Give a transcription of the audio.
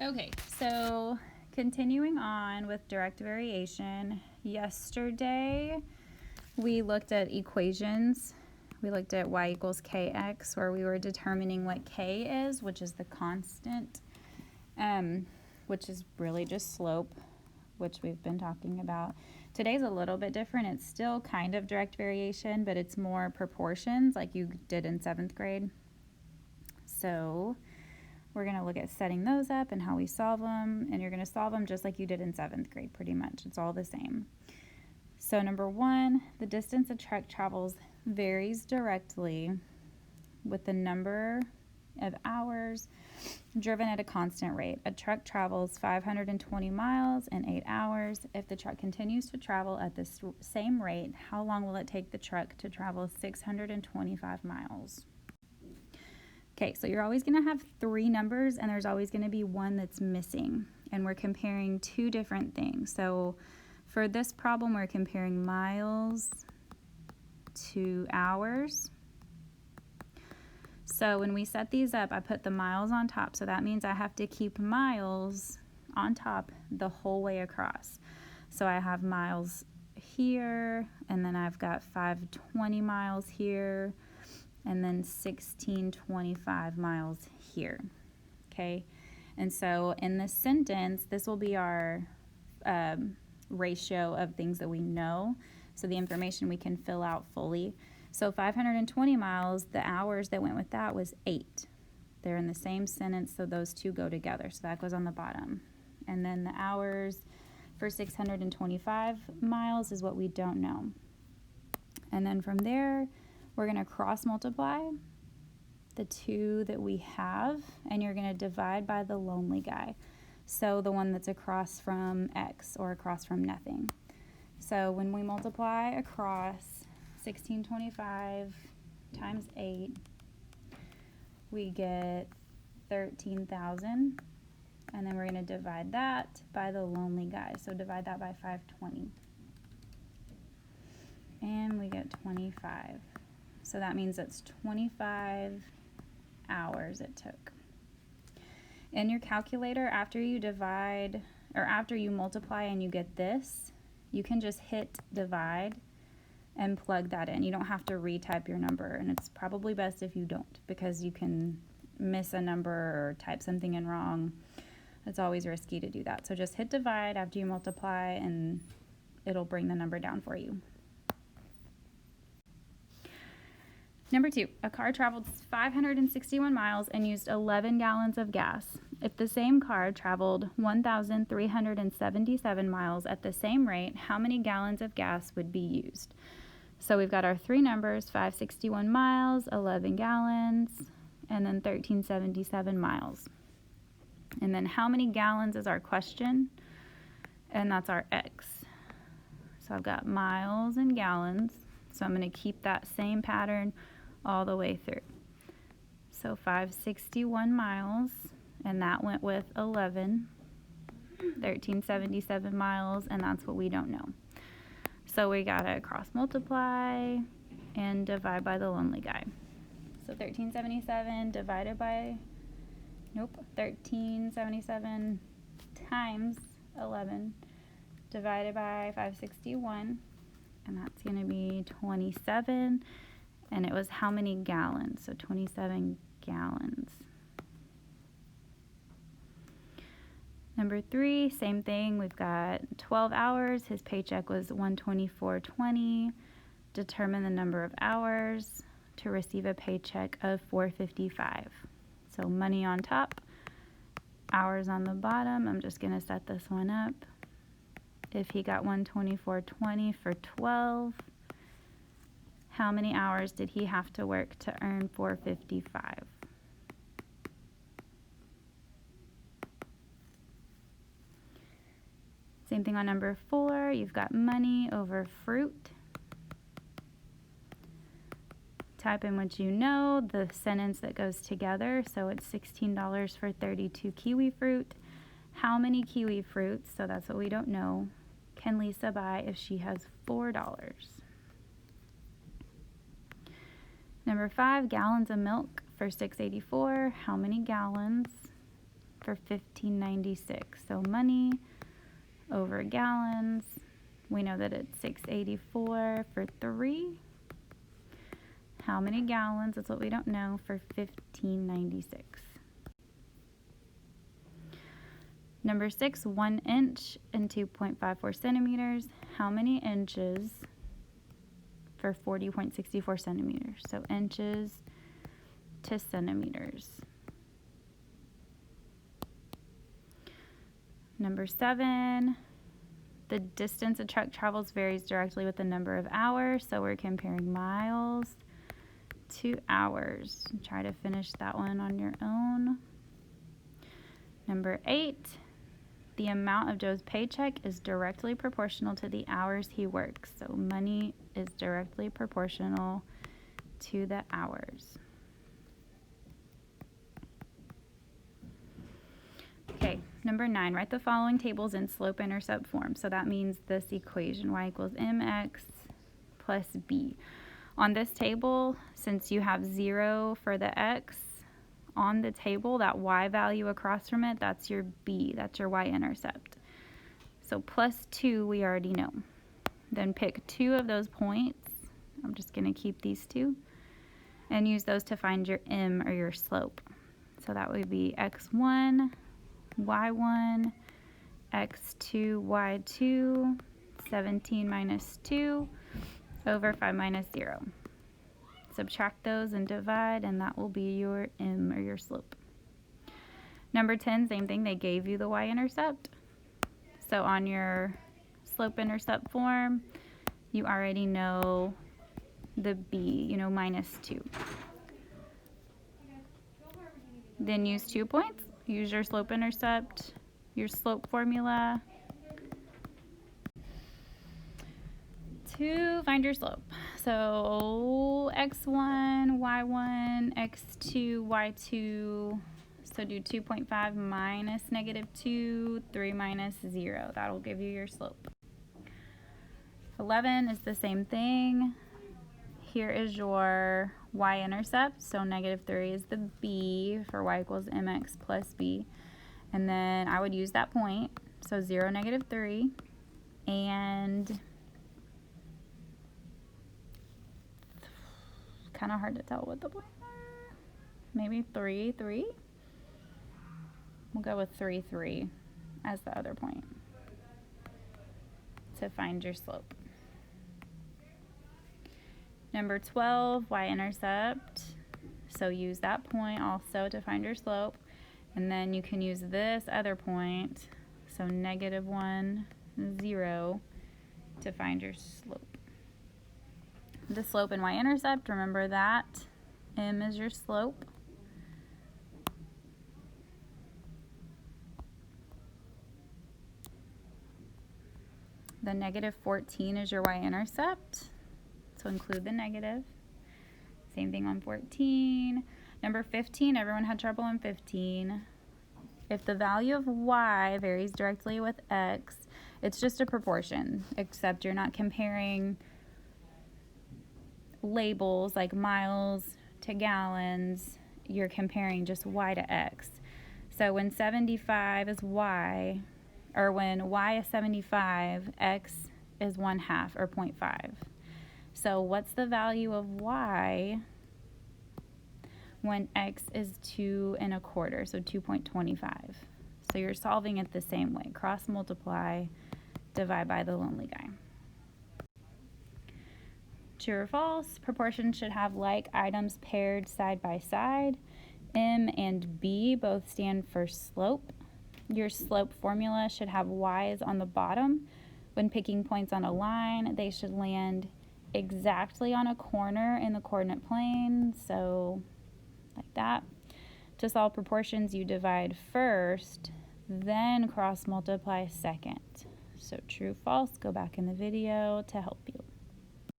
Okay, so continuing on with direct variation, yesterday we looked at equations. We looked at y equals kx, where we were determining what k is, which is the constant, which is really just slope, which we've been talking about. Today's a little bit different. It's still kind of direct variation, but it's more proportions like you did in 7th grade. So we're going to look at setting those up and how we solve them, and you're going to solve them just like you did in 7th grade pretty much. It's all the same. So number 1, the distance a truck travels varies directly with the number of hours driven at a constant rate. A truck travels 520 miles in 8 hours. If the truck continues to travel at the same rate, how long will it take the truck to travel 625 miles? Okay, so you're always going to have 3 numbers, and there's always going to be one that's missing. And we're comparing 2 different things. So for this problem, we're comparing miles to hours. So when we set these up, I put the miles on top. So that means I have to keep miles on top the whole way across. So I have miles here, and then I've got 520 miles here, and then 1625 miles here, okay? And so in this sentence, this will be our ratio of things that we know, so the information we can fill out fully. So 520 miles, the hours that went with that was 8. They're in the same sentence, so those 2 go together, so that goes on the bottom. And then the hours for 625 miles is what we don't know. And then from there, we're going to cross multiply the 2 that we have, and you're going to divide by the lonely guy. So the one that's across from x, or across from nothing. So when we multiply across 1625 times 8, we get 13,000. And then we're going to divide that by the lonely guy. So divide that by 520. And we get 25. So that means it's 25 hours it took. In your calculator, after you divide, or after you multiply and you get this, you can just hit divide and plug that in. You don't have to retype your number, and it's probably best if you don't, because you can miss a number or type something in wrong. It's always risky to do that. So just hit divide after you multiply, and it'll bring the number down for you. Number 2, a car traveled 561 miles and used 11 gallons of gas. If the same car traveled 1,377 miles at the same rate, how many gallons of gas would be used? So we've got our 3 numbers, 561 miles, 11 gallons, and then 1,377 miles. And then how many gallons is our question? And that's our x. So I've got miles and gallons. So I'm going to keep that same pattern all the way through. So 561 miles, and that went with 11, 1,377 miles, and that's what we don't know. So we gotta cross multiply and divide by the lonely guy. So 1377 divided by, 1377 times 11 divided by 561, and that's gonna be 27. And it was how many gallons? So 27 gallons. Number 3, same thing. We've got 12 hours. His paycheck was $124.20. Determine the number of hours to receive a paycheck of $455. So money on top, hours on the bottom. I'm just going to set this one up. If he got $124.20 for 12, how many hours did he have to work to earn $455? Same thing on number 4. You've got money over fruit. Type in what you know, the sentence that goes together. So it's $16 for 32 kiwi fruit. How many kiwi fruits, so that's what we don't know, can Lisa buy if she has $4? Number 5, gallons of milk for $6.84. How many gallons for 1596. So money over gallons. We know that it's 684 for 3. How many gallons? That's what we don't know for 1596. Number 6, 1 inch and 2.54 centimeters. How many inches for 40.64 centimeters? So inches to centimeters. Number 7, the distance a truck travels varies directly with the number of hours. So we're comparing miles to hours. Try to finish that one on your own. Number 8, the amount of Joe's paycheck is directly proportional to the hours he works. So money is directly proportional to the hours. Okay, number 9, write the following tables in slope-intercept form. So that means this equation, y equals mx plus b. On this table, since you have 0 for the x on the table, that y value across from it, that's your b, that's your y-intercept. So plus 2 we already know. Then pick 2 of those points. I'm just going to keep these 2 and use those to find your m, or your slope. So that would be x1, y1, x2, y2, 17 minus 2 over 5 minus 0. Subtract those and divide, and that will be your m, or your slope. Number 10, same thing, they gave you the y-intercept. So on your slope-intercept form, you already know the b, you know, minus 2. Then use 2 points. Use your slope-intercept, your slope formula to find your slope. So x1, y1, x2, y2. So do 2.5 minus -2, 3 minus 0. That'll give you your slope. 11 is the same thing. Here is your y-intercept. So -3 is the b for y equals mx plus b. And then I would use that point. So 0, -3. And kind of hard to tell what the points are. Maybe 3, 3. We'll go with 3, 3 as the other point to find your slope. Number 12, y-intercept. So use that point also to find your slope. And then you can use this other point, so -1, 0, to find your slope. The slope and y-intercept, remember that. M is your slope. The -14 is your y-intercept, so include the negative. Same thing on 14. Number 15, everyone had trouble on 15. If the value of y varies directly with x, it's just a proportion, except you're not comparing labels like miles to gallons. You're comparing just y to x. So when 75 is y, or when y is 75, x is 1/2 or 0.5. So what's the value of y when x is 2 1/4, so 2.25? So you're solving it the same way. Cross multiply, divide by the lonely guy. True or false? Proportions should have like items paired side by side. M and B both stand for slope. Your slope formula should have y's on the bottom. When picking points on a line, they should land exactly on a corner in the coordinate plane, so like that. To solve proportions, you divide first, then cross multiply second. So true, false, go back in the video to help you.